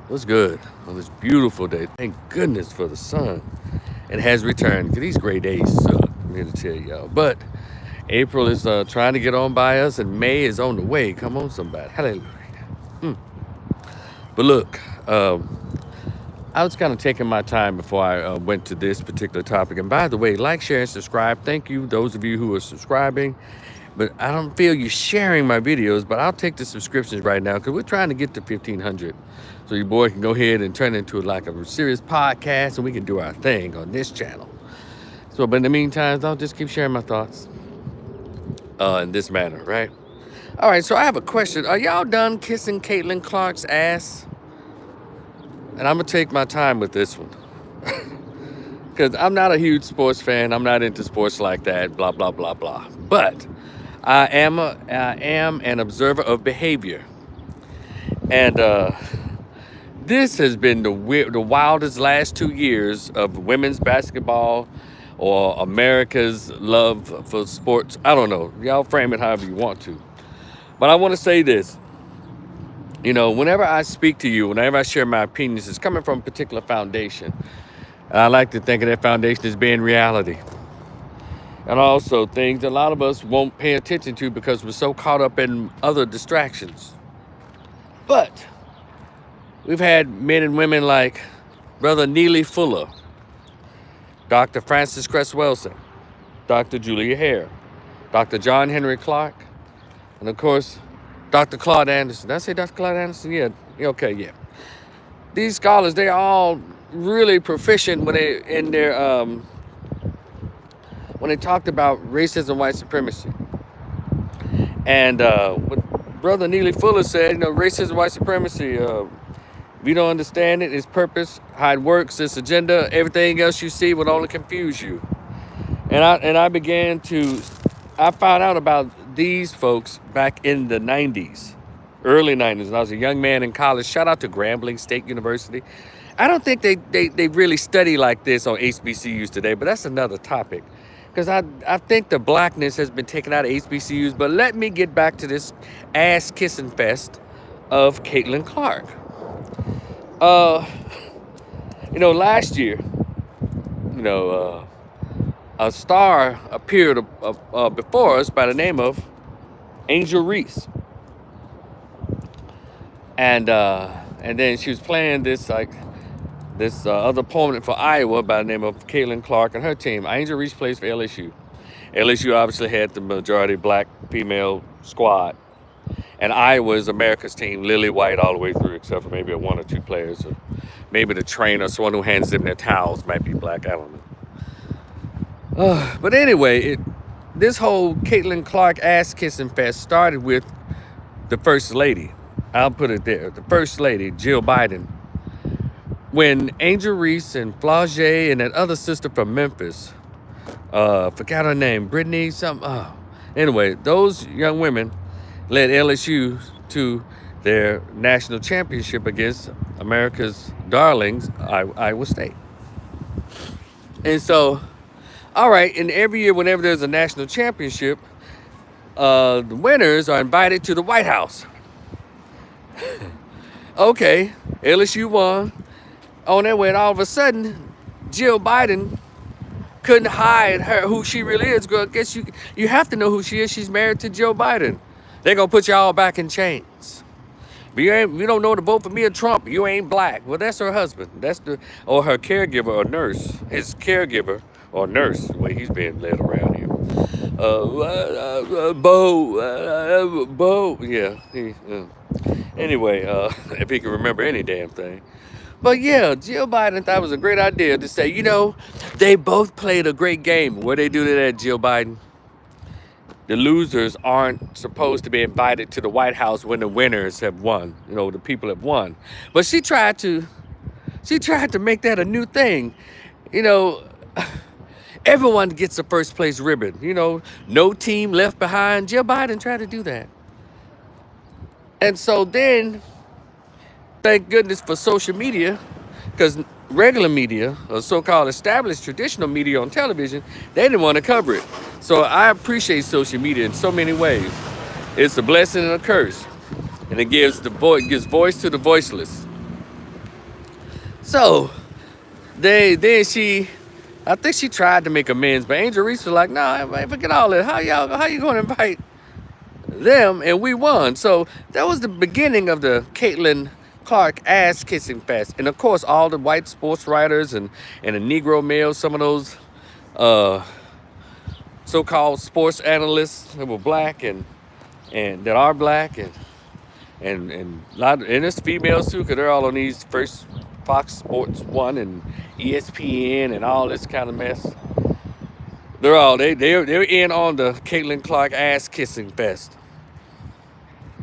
What's good on this beautiful day? Thank goodness for the sun. It has returned because these gray days suck. I'm here to tell y'all. But April is trying to get on by us, and May is on the way. Come on, somebody. Hallelujah. But look, I was kind of taking my time before I went to this particular topic. And by the way, like, share, and subscribe. Thank you, those of you who are subscribing. But I don't feel you sharing my videos, but I'll take the subscriptions right now because we're trying to get to 1,500. So your boy can go ahead and turn it into like a serious podcast and we can do our thing on this channel. So, but in the meantime, I'll just keep sharing my thoughts in this manner, right? All right, so I have a question. Are y'all done kissing Caitlin Clark's ass? And I'm going to take my time with this one. Because I'm not a huge sports fan. I'm not into sports like that, blah, blah, blah, blah. But I am an observer of behavior. And this has been the wildest last 2 years of women's basketball or America's love for sports. I don't know. Y'all frame it however you want to. But I want to say this. You know, whenever I speak to you, whenever I share my opinions, it's coming from a particular foundation. And I like to think of that foundation as being reality. And also things a lot of us won't pay attention to because we're so caught up in other distractions. But we've had men and women like Brother Neely Fuller, Dr. Francis Cress Wilson, Dr. Julia Hare, Dr. John Henry Clark, and of course, Dr. Claude Anderson. Did I say Dr. Claude Anderson? Yeah, okay, yeah. These scholars, they're all really proficient when they talked about racism, white supremacy. And what Brother Neely Fuller said, you know, racism, white supremacy, if you don't understand it, its purpose, how it works, its agenda, everything else you see would only confuse you. And I found out about these folks back in the 90s, early 90s, when I was a young man in college. Shout out to Grambling State University. I don't think they really study like this on HBCUs today, but that's another topic. Because I think the blackness has been taken out of HBCUs. But let me get back to this ass-kissing fest of Caitlin Clark. You know, last year, you know, a star appeared before us by the name of Angel Reese. And then she was playing this other opponent for Iowa by the name of Caitlin Clark and her team. Angel Reese plays for LSU. LSU obviously had the majority black female squad. And Iowa is America's team, lily white all the way through, except for maybe one or two players. Or maybe the trainer, someone who hands them their towels might be black, I don't know. But anyway, this whole Caitlin Clark ass-kissing fest started with the First Lady. I'll put it there. The First Lady, Jill Biden. When Angel Reese and Flau'jae and that other sister from Memphis, forgot her name, Brittany something. Anyway, those young women led LSU to their national championship against America's darlings, Iowa State. And so, all right, and every year whenever there's a national championship, the winners are invited to the White House. Okay, LSU won. On that way, and all of a sudden, Jill Biden couldn't hide who she really is. Girl, I guess you have to know who she is. She's married to Joe Biden. They're gonna put y'all back in chains. But you don't know to vote for me or Trump. You ain't black. Well, that's her husband. Or her caregiver or nurse. His caregiver or nurse. The way he's being led around here. Bo. Yeah. Anyway, if he can remember any damn thing. But yeah, Jill Biden thought it was a great idea to say, you know, they both played a great game. What they do to that, Jill Biden? The losers aren't supposed to be invited to the White House when the winners have won. You know, the people have won. But she tried to make that a new thing. You know, everyone gets a first place ribbon. You know, no team left behind. Jill Biden tried to do that. And so then, thank goodness for social media, because regular media, or so-called established traditional media on television, they didn't want to cover it. So I appreciate social media in so many ways. It's a blessing and a curse. And it gives voice to the voiceless. So I think she tried to make amends, but Angel Reese was like, "No, nah, forget all that. How you gonna invite them?" And we won. So that was the beginning of the Caitlin Clark ass kissing fest. And of course, all the white sports writers and the Negro males, some of those so-called sports analysts that were black and that are black and a lot and it's females too, because they're all on these first Fox Sports 1 and ESPN and all this kind of mess. They're in on the Caitlin Clark ass kissing fest.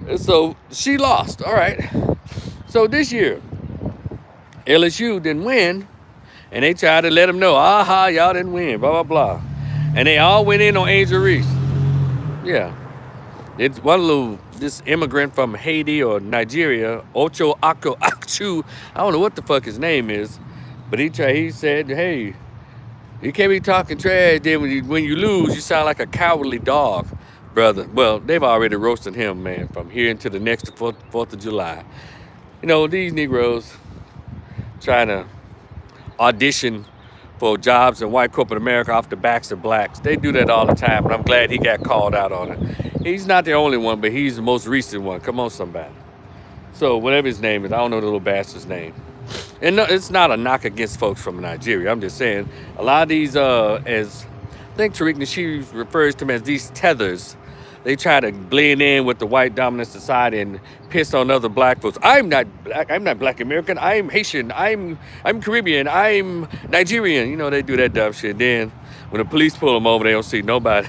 And so she lost. All right. So this year, LSU didn't win, and they tried to let them know, y'all didn't win, blah, blah, blah. And they all went in on Angel Reese. Yeah. It's this immigrant from Haiti or Nigeria, Ocho Ako Akchu. I don't know what the fuck his name is, but he said, hey, you can't be talking trash. Then when you lose, you sound like a cowardly dog, brother. Well, they've already roasted him, man, from here until the next 4th of July. You know, these Negroes trying to audition for jobs in white corporate America off the backs of blacks. They do that all the time, and I'm glad he got called out on it. He's not the only one, but he's the most recent one. Come on, somebody. So whatever his name is, I don't know the little bastard's name. And no, it's not a knock against folks from Nigeria. I'm just saying, a lot of these, as I think Tariq Nasheed refers to them as these tethers, they try to blend in with the white dominant society and piss on other black folks. I'm not black American. I'm Haitian. I'm Caribbean. I'm Nigerian. You know, they do that dumb shit. Then when the police pull them over, they don't see nobody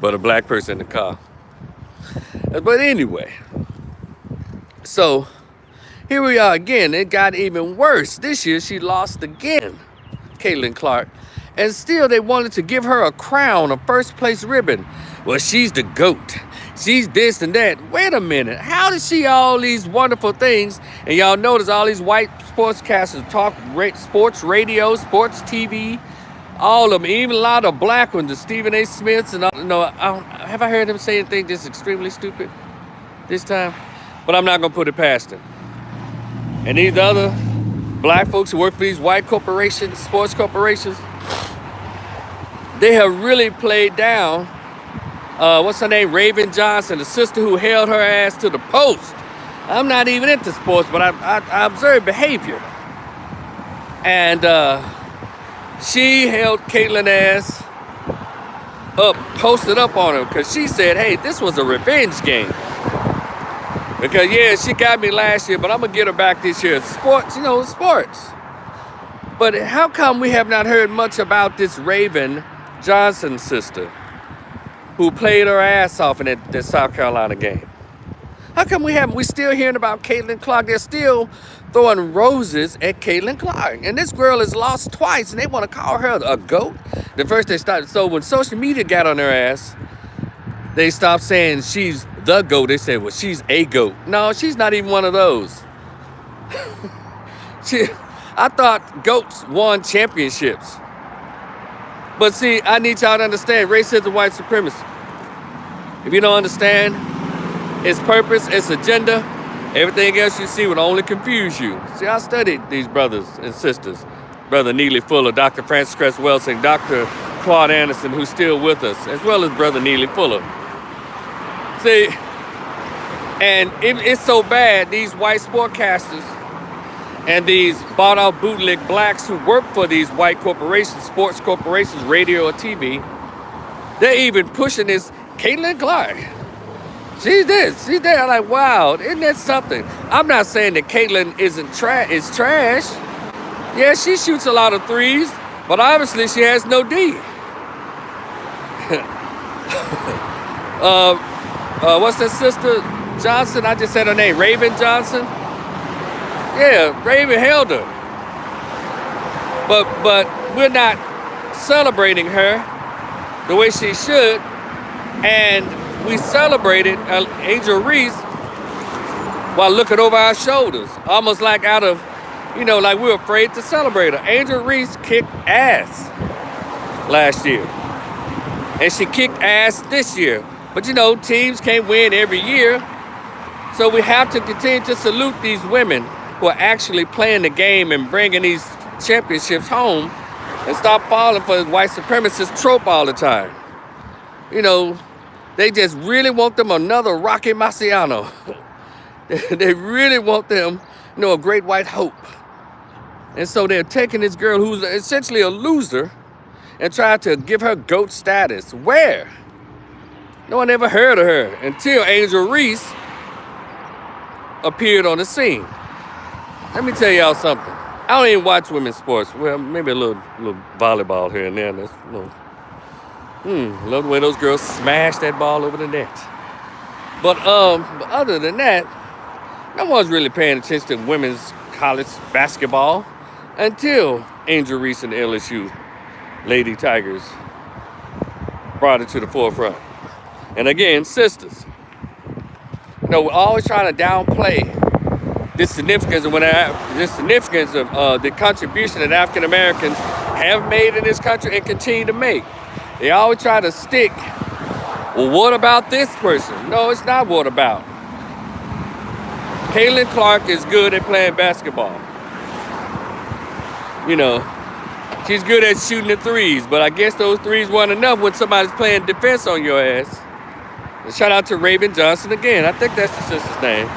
but a black person in the car. But anyway, so here we are again. It got even worse. This year she lost again, Caitlin Clark. And still they wanted to give her a crown, a first place ribbon. Well, she's the GOAT. She's this and that. Wait a minute. How did she all these wonderful things? And y'all notice all these white sportscasters talk sports radio, sports TV, all of them, even a lot of black ones, the Stephen A. Smiths. And have I heard him say anything just extremely stupid this time? But I'm not going to put it past him. And these other black folks who work for these white corporations, sports corporations, they have really played down, what's her name, Raven Johnson, the sister who held her ass to the post. I'm not even into sports, but I observe behavior. And she held Caitlin ass up, posted up on her, because she said, hey, this was a revenge game. Because, yeah, she got me last year, but I'm going to get her back this year. Sports, sports. But how come we have not heard much about this Raven Johnson sister who played her ass off in that South Carolina game? How come we still hearing about Caitlin Clark? They're still throwing roses at Caitlin Clark. And this girl has lost twice, and they want to call her a GOAT. The first they started, so when social media got on her ass, they stopped saying she's the GOAT. They said, well, she's a GOAT. No, she's not even one of those. I thought GOATs won championships. But see, I need y'all to understand racism, white supremacy. If you don't understand its purpose, its agenda, everything else you see would only confuse you. See, I studied these brothers and sisters. Brother Neely Fuller, Dr. Francis Cress Welsing, Dr. Claude Anderson, who's still with us, as well as Brother Neely Fuller. See, and it's so bad, these white sportcasters and these bought-out bootleg blacks who work for these white corporations, sports corporations, radio or TV, they're even pushing this Caitlin Clark. She's this, she's that. I'm like, wow, isn't that something? I'm not saying that Caitlin is trash. Yeah, she shoots a lot of threes, but obviously she has no D. What's that sister Johnson? I just said her name, Raven Johnson. Yeah, Raven held her. But we're not celebrating her the way she should. And we celebrated Angel Reese while looking over our shoulders. Almost like out of, like we were afraid to celebrate her. Angel Reese kicked ass last year. And she kicked ass this year. But teams can't win every year. So we have to continue to salute these women who are actually playing the game and bringing these championships home, and stop falling for the white supremacist trope all the time. You know, they just really want them another Rocky Marciano. They really want them, a great white hope. And so they're taking this girl who's essentially a loser and trying to give her GOAT status. Where? No one ever heard of her until Angel Reese appeared on the scene. Let me tell y'all something. I don't even watch women's sports. Well, maybe a little volleyball here and there. That's love the way those girls smash that ball over the net. But other than that, no one's really paying attention to women's college basketball until Angel Reese and the LSU Lady Tigers brought it to the forefront. And again, sisters. We're always trying to downplay the significance of the contribution that African Americans have made in this country and continue to make. They always try to stick, well, what about this person? No, it's not what about. Caitlin Clark is good at playing basketball. She's good at shooting the threes, but I guess those threes weren't enough when somebody's playing defense on your ass. And shout out to Raven Johnson again. I think that's the sister's name.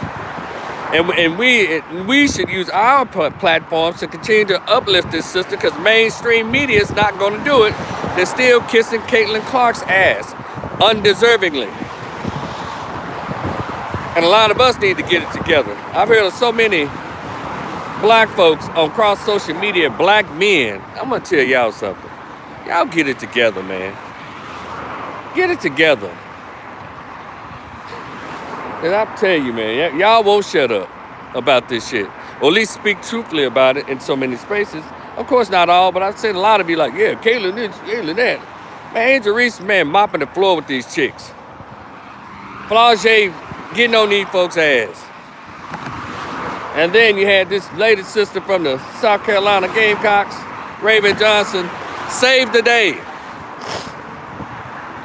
And we should use our platforms to continue to uplift this sister, because mainstream media is not going to do it. They're still kissing Caitlin Clark's ass undeservingly. And a lot of us need to get it together. I've heard of so many black folks across social media, black men. I'm going to tell y'all something. Y'all get it together, man. Get it together. And I'll tell you, man, y'all won't shut up about this shit. Or at least speak truthfully about it in so many spaces. Of course, not all, but I've seen a lot of you like, yeah, Caitlin this, Caitlin that. Man, Angel Reese, man, mopping the floor with these chicks. Flau'jae getting on these folks' ass. And then you had this lady sister from the South Carolina Gamecocks, Raven Johnson, saved the day.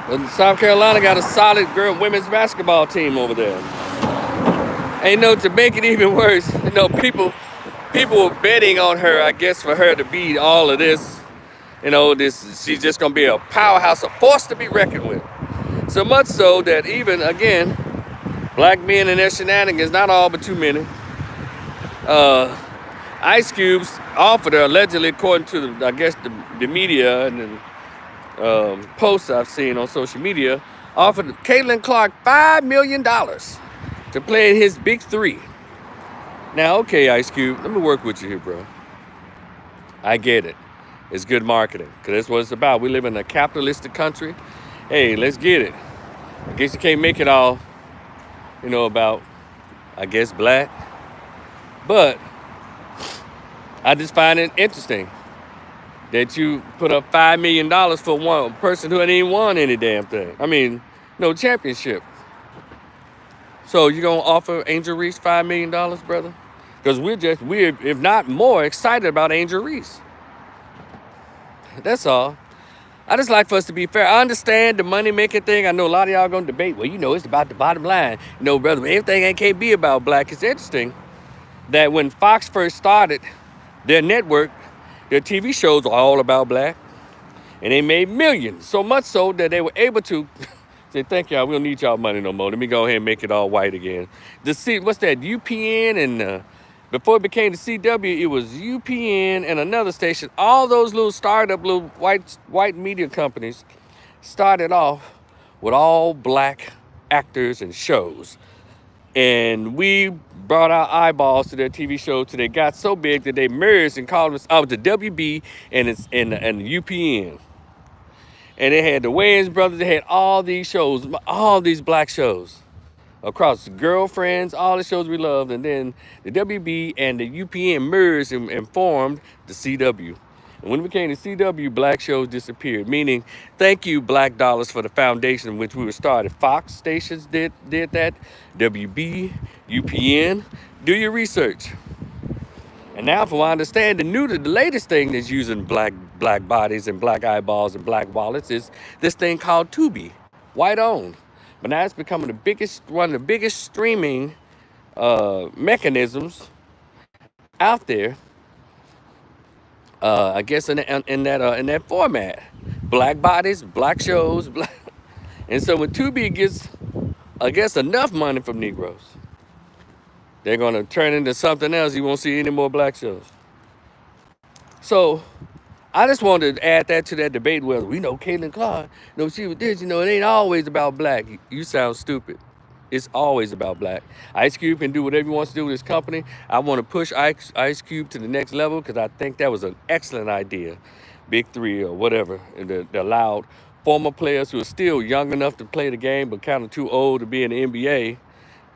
And South Carolina got a solid women's basketball team over there. And to make it even worse, people were betting on her, I guess, for her to be all of this. She's just gonna be a powerhouse, a force to be reckoned with. So much so that even, again, black men and their shenanigans, not all but too many. Ice Cube's offered her, allegedly, according to the media and posts I've seen on social media, offered Caitlin Clark $5 million to play in his big three. Now, okay, Ice Cube, let me work with you here, bro. I get it. It's good marketing, because that's what it's about. We live in a capitalistic country. Hey, let's get it. I guess you can't make it all, about, I guess, black. But I just find it interesting that you put up $5 million for one person who hadn't even won any damn thing. I mean, no championship. So you gonna offer Angel Reese $5 million, brother? Because we're, if not more, excited about Angel Reese. That's all. I just like for us to be fair. I understand the money-making thing. I know a lot of y'all gonna debate, well, it's about the bottom line. Brother, everything can't be about black. It's interesting that when Fox first started their network, their TV shows were all about black. And they made millions. So much so that they were able to say, thank y'all, we don't need y'all money no more. Let me go ahead and make it all white again. What's that, UPN and... before it became the CW, it was UPN and another station. All those little startup, little white media companies started off with all black actors and shows. And we brought our eyeballs to their TV shows till they got so big that they merged and called us out the WB and UPN. And they had the Wayans brothers. They had all these shows, all these black shows. Across Girlfriends, all the shows we loved, and then the WB and the UPN merged and formed the CW. And when it became the CW, black shows disappeared, meaning thank you, Black Dollars, for the foundation in which we were started. Fox stations did that, WB, UPN, do your research. And now, from what I understand, the latest thing that's using black bodies and black eyeballs and black wallets is this thing called Tubi, white owned. But now it's becoming one of the biggest streaming mechanisms out there. I guess in that format, black bodies, black shows, black. And so when Tubi gets, I guess, enough money from Negroes, they're gonna turn into something else. You won't see any more black shows. So I just wanted to add that to that debate where we know Caitlin Clark, she was this, it ain't always about black. You sound stupid. It's always about black. Ice Cube can do whatever he wants to do with his company. I want to push Ice Cube to the next level because I think that was an excellent idea. Big Three or whatever, and that allowed former players who are still young enough to play the game but kind of too old to be in the NBA,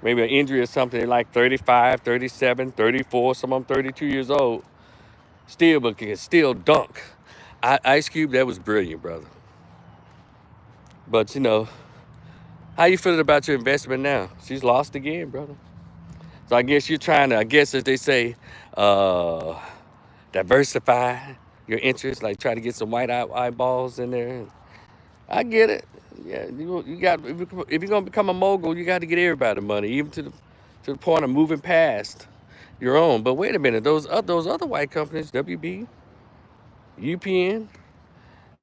maybe an injury or something, like 35, 37, 34, some of them 32 years old, still, but can still dunk. Ice Cube, that was brilliant, brother. But, how you feeling about your investment now? She's lost again, brother. So I guess you're trying to, as they say, diversify your interests, like try to get some white eyeballs in there. I get it. Yeah, you got. If you're gonna become a mogul, you got to get everybody money, even to the point of moving past your own. But wait a minute, those other white companies, WB, UPN,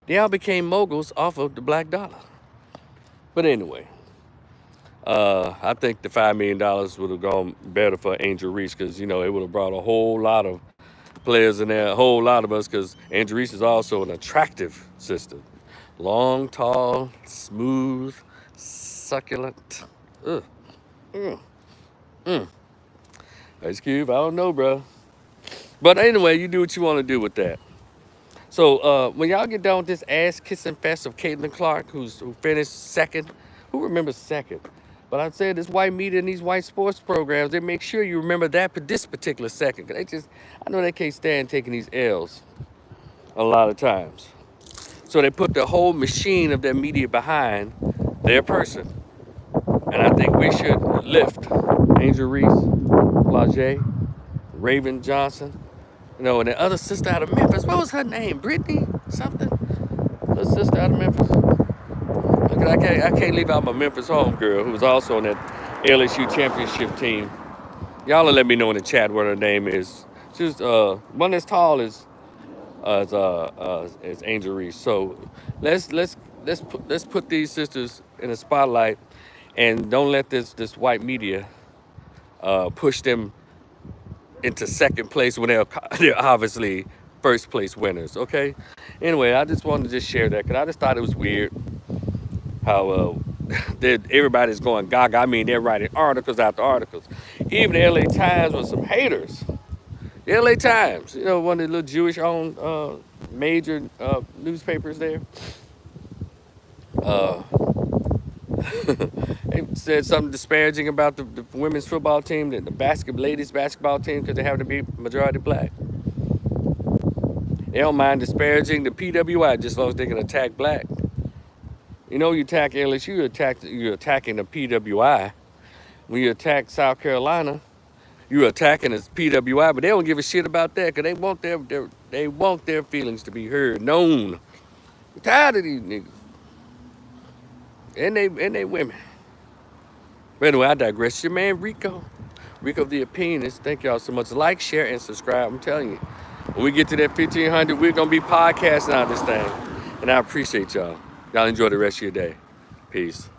they all became moguls off of the black dollar. But anyway. I think the $5 million would have gone better for Angel Reese because, it would have brought a whole lot of players in there, a whole lot of us, because Angel Reese is also an attractive sister. Long, tall, smooth, succulent. Ugh. Ice Cube, I don't know, bro. But anyway, you do what you want to do with that. So when y'all get done with this ass-kissing fest of Caitlin Clark, who finished second, who remembers second? But I'd say this white media and these white sports programs, they make sure you remember this particular second. Cause I know they can't stand taking these L's a lot of times. So they put the whole machine of their media behind their person. And I think we should lift Angel Reese, Flau'jae, Raven Johnson, and the other sister out of Memphis. What was her name? Brittany something? The sister out of Memphis. Look, I can't leave out my Memphis homegirl, who was also on that LSU championship team. Y'all will let me know in the chat what her name is. She's one as tall as Angel Reese. So let's put these sisters in the spotlight, and don't let this white media push them into second place when they're obviously first place winners. Okay. Anyway, I just wanted to just share that because I just thought it was weird how everybody's going gaga. I mean, they're writing articles after articles. Even the LA Times with some haters. The LA Times, one of the little Jewish-owned major newspapers there. They said something disparaging about the women's football team, the ladies basketball team, because they happen to be majority black. They don't mind disparaging the PWI just as long as they can attack black. You attack LSU, you're attacking the PWI. When you attack South Carolina, you're attacking the PWI, but they don't give a shit about that because they want their feelings to be heard, known. I'm tired of these niggas. And they women. But anyway, I digress. Your man Rico the Opinionist. Thank y'all so much. Like, share, and subscribe. I'm telling you, when we get to that 1,500, we're gonna be podcasting out this thing. And I appreciate y'all. Y'all enjoy the rest of your day. Peace.